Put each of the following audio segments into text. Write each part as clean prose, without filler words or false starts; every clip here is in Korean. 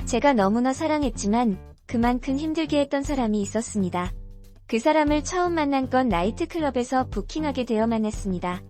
제가 너무나 사랑했지만 그만큼 힘들게 했던 사람이 있었습니다. 그 사람을 처음 만난 건 나이트클럽에서 부킹하게 되어 만났습니다.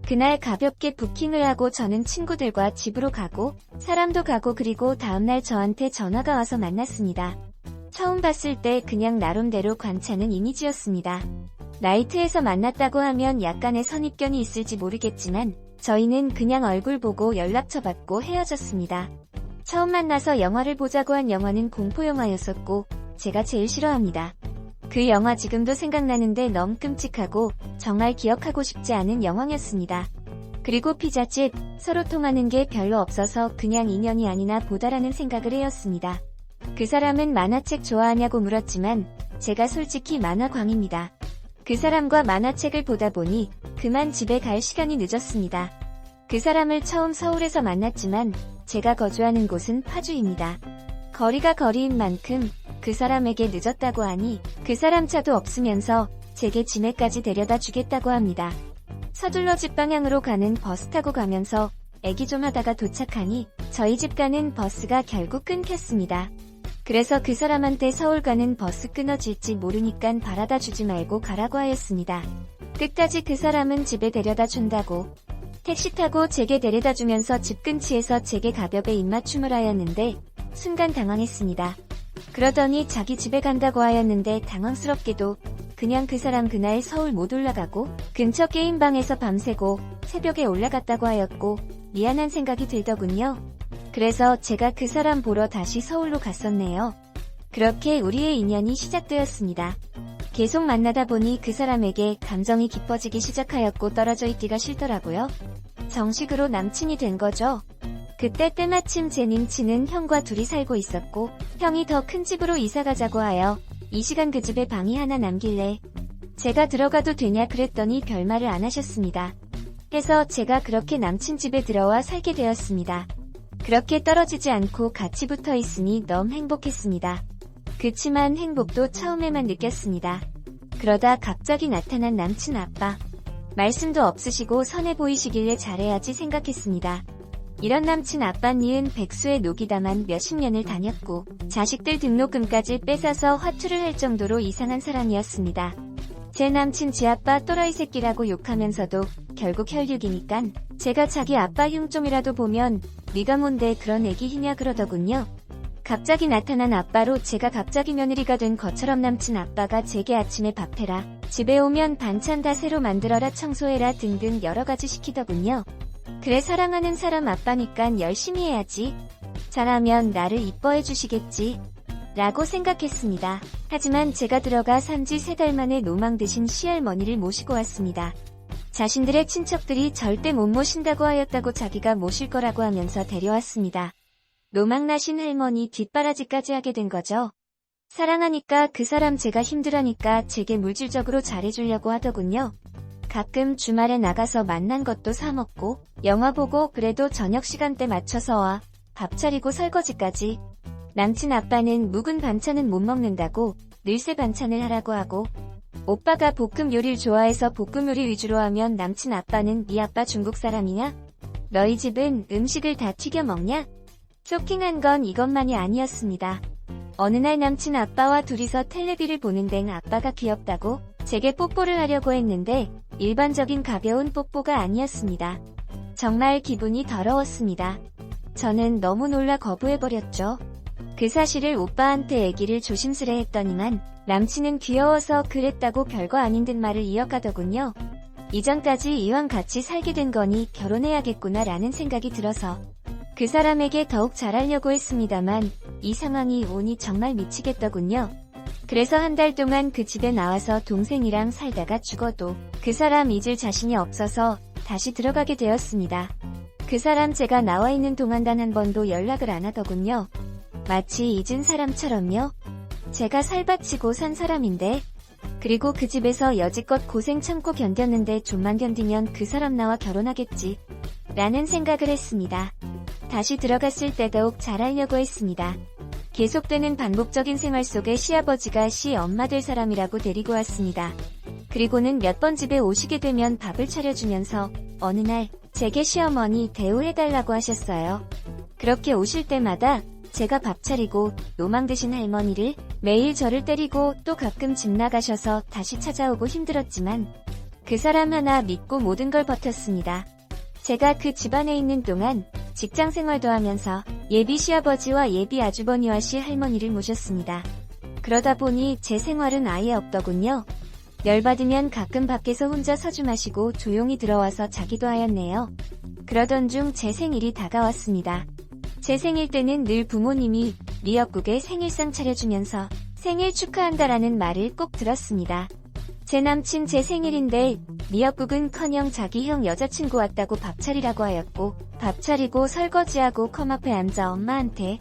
그날 가볍게 부킹을 하고 저는 친구들과 집으로 가고 사람도 가고 그리고 다음날 저한테 전화가 와서 만났습니다. 처음 봤을 때 그냥 나름대로 괜찮은 이미지였습니다. 나이트에서 만났다고 하면 약간의 선입견이 있을지 모르겠지만 저희는 그냥 얼굴 보고 연락처 받고 헤어졌습니다. 처음 만나서 영화를 보자고 한 영화는 공포영화였었고 제가 제일 싫어합니다. 그 영화 지금도 생각나는데 너무 끔찍하고 정말 기억하고 싶지 않은 영화였습니다. 그리고 피자집, 서로 통하는 게 별로 없어서 그냥 인연이 아니나 보다라는 생각을 해였습니다. 그 사람은 만화책 좋아하냐고 물었지만 제가 솔직히 만화광입니다. 그 사람과 만화책을 보다 보니 그만 집에 갈 시간이 늦었습니다. 그 사람을 처음 서울에서 만났지만 제가 거주하는 곳은 파주입니다. 거리가 거리인 만큼 그 사람에게 늦었다고 하니 그 사람 차도 없으면서 제게 집에까지 데려다 주겠다고 합니다. 서둘러 집 방향으로 가는 버스 타고 가면서 애기 좀 하다가 도착하니 저희 집 가는 버스가 결국 끊겼습니다. 그래서 그 사람한테 서울 가는 버스 끊어질지 모르니깐 바라다 주지 말고 가라고 하였습니다. 끝까지 그 사람은 집에 데려다 준다고 택시 타고 제게 데려다 주면서 집 근처에서 제게 가볍게 입맞춤을 하였는데 순간 당황했습니다. 그러더니 자기 집에 간다고 하였는데 당황스럽게도 그냥 그 사람 그날 서울 못 올라가고 근처 게임방에서 밤새고 새벽에 올라갔다고 하였고 미안한 생각이 들더군요. 그래서 제가 그 사람 보러 다시 서울로 갔었네요. 그렇게 우리의 인연이 시작되었습니다. 계속 만나다 보니 그 사람에게 감정이 깊어지기 시작하였고 떨어져 있기가 싫더라고요. 정식으로 남친이 된 거죠. 그때 때마침 제 님친은 형과 둘이 살고 있었고 형이 더 큰 집으로 이사가자고 하여 이 시간 그 집에 방이 하나 남길래 제가 들어가도 되냐 그랬더니 별말을 안 하셨습니다. 해서 제가 그렇게 남친 집에 들어와 살게 되었습니다. 그렇게 떨어지지 않고 같이 붙어 있으니 너무 행복했습니다. 그치만 행복도 처음에만 느꼈습니다. 그러다 갑자기 나타난 남친 아빠. 말씀도 없으시고 선해 보이시길래 잘해야지 생각했습니다. 이런 남친 아빠니은 백수의 노기다만 몇십 년을 다녔고 자식들 등록금까지 뺏어서 화투를 할 정도로 이상한 사람이었습니다. 제 남친 지 아빠 또라이 새끼라고 욕하면서도 결국 혈육이니깐 제가 자기 아빠 흉 좀이라도 보면 네가 뭔데 그런 애기히냐 그러더군요. 갑자기 나타난 아빠로 제가 갑자기 며느리가 된 것처럼 남친 아빠가 제게 아침에 밥해라, 집에 오면 반찬 다 새로 만들어라, 청소해라 등등 여러가지 시키더군요. 그래 사랑하는 사람 아빠니깐 열심히 해야지. 잘하면 나를 이뻐해 주시겠지. 라고 생각했습니다. 하지만 제가 들어가 산지 3달 만에 노망 드신 시할머니를 모시고 왔습니다. 자신들의 친척들이 절대 못 모신다고 하였다고 자기가 모실 거라고 하면서 데려왔습니다. 노망나신 할머니 뒷바라지까지 하게 된 거죠. 사랑하니까 그 사람 제가 힘들하니까 제게 물질적으로 잘해주려고 하더군요. 가끔 주말에 나가서 만난 것도 사먹고 영화 보고 그래도 저녁 시간대 맞춰서 와 밥 차리고 설거지까지. 남친 아빠는 묵은 반찬은 못 먹는다고 늘 새 반찬을 하라고 하고 오빠가 볶음 요리를 좋아해서 볶음 요리 위주로 하면 남친 아빠는 네 아빠 중국 사람이냐? 너희 집은 음식을 다 튀겨 먹냐? 쇼킹한 건 이것만이 아니었습니다. 어느 날 남친 아빠와 둘이서 텔레비를 보는데 아빠가 귀엽다고 제게 뽀뽀를 하려고 했는데 일반적인 가벼운 뽀뽀가 아니었습니다. 정말 기분이 더러웠습니다. 저는 너무 놀라 거부해버렸죠. 그 사실을 오빠한테 얘기를 조심스레 했더니만 남친은 귀여워서 그랬다고 별거 아닌 듯 말을 이어가더군요. 이전까지 이왕 같이 살게 된 거니 결혼해야겠구나 라는 생각이 들어서 그 사람에게 더욱 잘하려고 했습니다만 이 상황이 오니 정말 미치겠더군요. 그래서 한 달 동안 그 집에 나와서 동생이랑 살다가 죽어도 그 사람 잊을 자신이 없어서 다시 들어가게 되었습니다. 그 사람 제가 나와 있는 동안 단 한 번도 연락을 안 하더군요. 마치 잊은 사람처럼요. 제가 살바치고 산 사람인데. 그리고 그 집에서 여지껏 고생 참고 견뎠는데 좀만 견디면 그 사람 나와 결혼하겠지 라는 생각을 했습니다. 다시 들어갔을 때 더욱 잘하려고 했습니다. 계속되는 반복적인 생활 속에 시아버지가 시엄마 될 사람이라고 데리고 왔습니다. 그리고는 몇 번 집에 오시게 되면 밥을 차려주면서 어느 날 제게 시어머니 대우해달라고 하셨어요. 그렇게 오실 때마다 제가 밥 차리고 노망 드신 할머니를 매일 저를 때리고 또 가끔 집 나가셔서 다시 찾아오고 힘들었지만 그 사람 하나 믿고 모든 걸 버텼습니다. 제가 그 집안에 있는 동안 직장 생활도 하면서 예비 시아버지와 예비 아주버니와 시할머니를 모셨습니다. 그러다 보니 제 생활은 아예 없더군요. 열받으면 가끔 밖에서 혼자 서주 마시고 조용히 들어와서 자기도 하였네요. 그러던 중 제 생일이 다가왔습니다. 제 생일 때는 늘 부모님이 미역국에 생일상 차려주면서 생일 축하한다라는 말을 꼭 들었습니다. 제 남친 제 생일인데 미역국은커녕 자기 형 여자친구 왔다고 밥 차리라고 하였고 밥 차리고 설거지하고 컴 앞에 앉아 엄마한테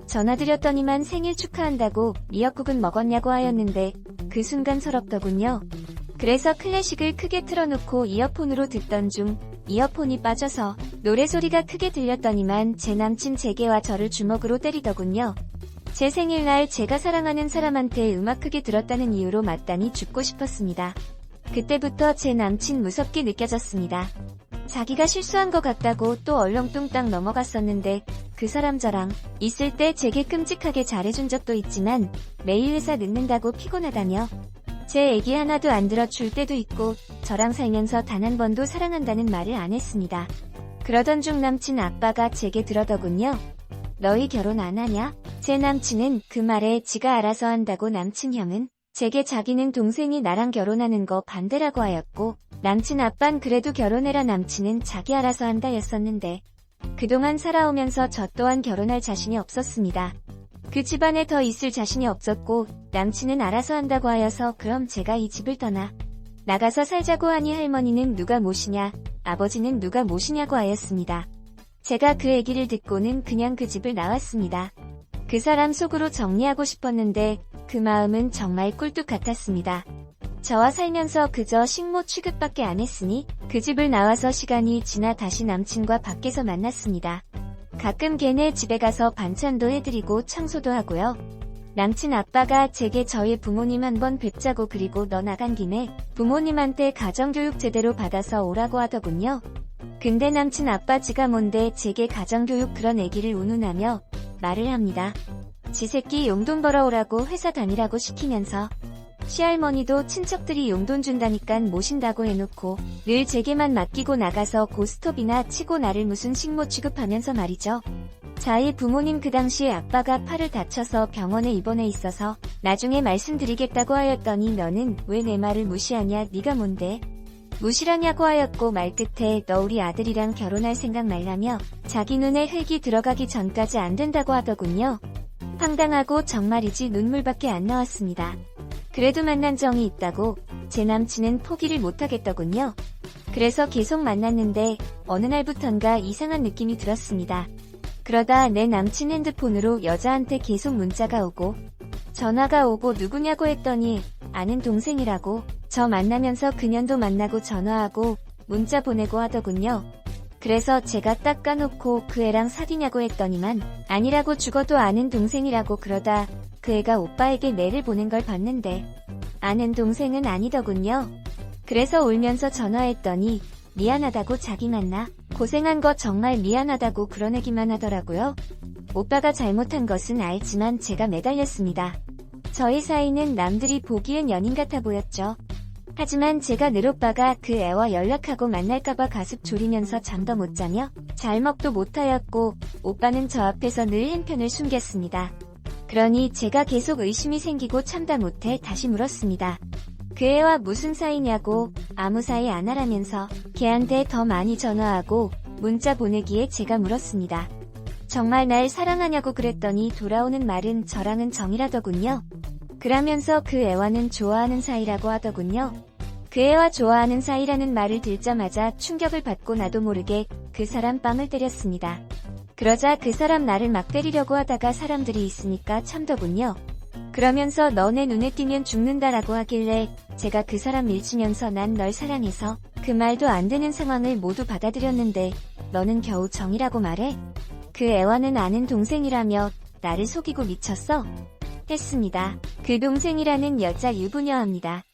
전화드렸더니만 생일 축하한다고 미역국은 먹었냐고 하였는데 그 순간 서럽더군요. 그래서 클래식을 크게 틀어놓고 이어폰으로 듣던 중 이어폰이 빠져서 노래소리가 크게 들렸더니만 제 남친 제게와 저를 주먹으로 때리더군요. 제 생일날 제가 사랑하는 사람한테 음악 크게 들었다는 이유로 마땅히 죽고 싶었습니다. 그때부터 제 남친 무섭게 느껴졌습니다. 자기가 실수한 것 같다고 또 얼렁뚱땅 넘어갔었는데 그 사람 저랑 있을 때 제게 끔찍하게 잘해준 적도 있지만 매일 회사 늦는다고 피곤하다며 제 얘기 하나도 안 들어줄 때도 있고 저랑 살면서 단 한 번도 사랑한다는 말을 안 했습니다. 그러던 중 남친 아빠가 제게 들어더군요. 너희 결혼 안 하냐? 제 남친은 그 말에 지가 알아서 한다고 남친 형은 제게 자기는 동생이 나랑 결혼하는 거 반대라고 하였고 남친 아빤 그래도 결혼해라 남친은 자기 알아서 한다 였었는데 그동안 살아오면서 저 또한 결혼할 자신이 없었습니다. 그 집안에 더 있을 자신이 없었고 남친은 알아서 한다고 하여서 그럼 제가 이 집을 떠나 나가서 살자고 하니 할머니는 누가 모시냐 아버지는 누가 모시냐고 하였습니다. 제가 그 얘기를 듣고는 그냥 그 집을 나왔습니다. 그 사람 속으로 정리하고 싶었는데 그 마음은 정말 꿀뚝 같았습니다. 저와 살면서 그저 식모 취급밖에 안 했으니 그 집을 나와서 시간이 지나 다시 남친과 밖에서 만났습니다. 가끔 걔네 집에 가서 반찬도 해드리고 청소도 하고요. 남친 아빠가 제게 저희 부모님 한번 뵙자고 그리고 너 나간 김에 부모님한테 가정교육 제대로 받아서 오라고 하더군요. 근데 남친 아빠 지가 뭔데 제게 가정교육 그런 애기를 운운하며 말을 합니다. 지 새끼 용돈 벌어오라고 회사 다니라고 시키면서 시할머니도 친척들이 용돈 준다니깐 모신다고 해놓고 늘 제게만 맡기고 나가서 고스톱이나 치고 나를 무슨 식모 취급하면서 말이죠. 자희 부모님 그 당시에 아빠가 팔을 다쳐서 병원에 입원해 있어서 나중에 말씀드리겠다고 하였더니 너는 왜 내 말을 무시하냐 네가 뭔데? 무시라냐고 하였고 말 끝에 너 우리 아들이랑 결혼할 생각 말라며 자기 눈에 흙이 들어가기 전까지 안 된다고 하더군요. 황당하고 정말이지 눈물밖에 안 나왔습니다. 그래도 만난 정이 있다고 제 남친은 포기를 못하겠더군요. 그래서 계속 만났는데 어느 날부턴가 이상한 느낌이 들었습니다. 그러다 내 남친 핸드폰으로 여자한테 계속 문자가 오고 전화가 오고 누구냐고 했더니 아는 동생이라고 저 만나면서 그년도 만나고 전화하고 문자 보내고 하더군요. 그래서 제가 딱 까놓고 그 애랑 사귀냐고 했더니만 아니라고 죽어도 아는 동생이라고 그러다 그 애가 오빠에게 메일을 보낸 걸 봤는데 아는 동생은 아니더군요. 그래서 울면서 전화했더니 미안하다고 자기 만나 고생한 거 정말 미안하다고 그런 얘기만 하더라고요. 오빠가 잘못한 것은 알지만 제가 매달렸습니다. 저희 사이는 남들이 보기엔 연인 같아 보였죠. 하지만 제가 늘 오빠가 그 애와 연락하고 만날까봐 가슴 졸이면서 잠도 못 자며 잘먹도 못하였고 오빠는 저 앞에서 늘 한편을 숨겼습니다. 그러니 제가 계속 의심이 생기고 참다 못해 다시 물었습니다. 그 애와 무슨 사이냐고 아무 사이 안 하라면서 걔한테 더 많이 전화하고 문자 보내기에 제가 물었습니다. 정말 날 사랑하냐고 그랬더니 돌아오는 말은 저랑은 정이라더군요. 그러면서 그 애와는 좋아하는 사이라고 하더군요. 그 애와 좋아하는 사이라는 말을 듣자마자 충격을 받고 나도 모르게 그 사람 뺨을 때렸습니다. 그러자 그 사람 나를 막 때리려고 하다가 사람들이 있으니까 참더군요. 그러면서 너네 눈에 띄면 죽는다라고 하길래 제가 그 사람 밀치면서 난 널 사랑해서 그 말도 안 되는 상황을 모두 받아들였는데 너는 겨우 정이라고 말해? 그 애와는 아는 동생이라며 나를 속이고 미쳤어? 했습니다. 그 동생이라는 여자 유부녀입니다.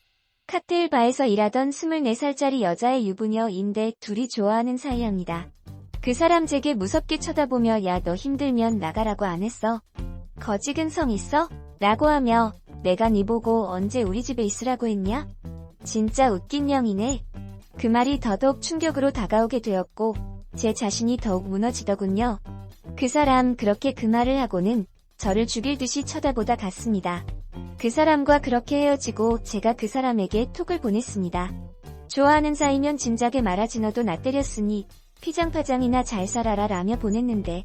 칵테일 바에서 일하던 24살짜리 여자의 유부녀인데 둘이 좋아하는 사이랍니다. 그 사람 제게 무섭게 쳐다보며 야 너 힘들면 나가라고 안 했어? 거지 근성 있어? 라고 하며 내가 네 보고 언제 우리 집에 있으라고 했냐? 진짜 웃긴 년이네. 그 말이 더더욱 충격으로 다가오게 되었고 제 자신이 더욱 무너지더군요. 그 사람 그렇게 그 말을 하고는 저를 죽일 듯이 쳐다보다 갔습니다. 그 사람과 그렇게 헤어지고 제가 그 사람에게 톡을 보냈습니다. 좋아하는 사이면 진작에 말하지 너도 나 때렸으니 피장파장이나 잘 살아라 라며 보냈는데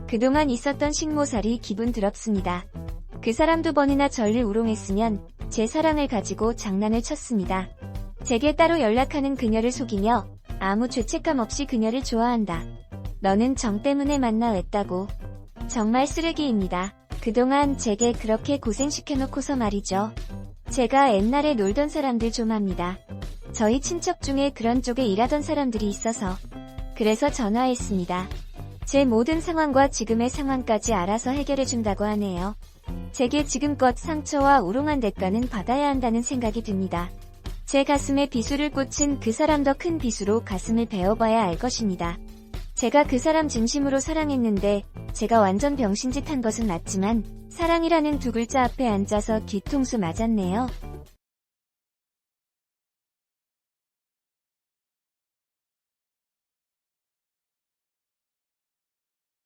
그동안 있었던 식모살이 기분 더럽습니다. 그 사람도 번이나 저를 우롱했으면 제 사랑을 가지고 장난을 쳤습니다. 제게 따로 연락하는 그녀를 속이며 아무 죄책감 없이 그녀를 좋아한다. 너는 정 때문에 만나 냈다고. 정말 쓰레기입니다. 그동안 제게 그렇게 고생시켜놓고서 말이죠. 제가 옛날에 놀던 사람들 좀 합니다. 저희 친척 중에 그런 쪽에 일하던 사람들이 있어서 그래서 전화했습니다. 제 모든 상황과 지금의 상황까지 알아서 해결해준다고 하네요. 제게 지금껏 상처와 우롱한 대가는 받아야 한다는 생각이 듭니다. 제 가슴에 비수를 꽂힌 그 사람 더 큰 비수로 가슴을 베어봐야 알 것입니다. 제가 그 사람 진심으로 사랑했는데 제가 완전 병신짓 한 것은 맞지만 사랑이라는 두 글자 앞에 앉아서 뒤통수 맞았네요.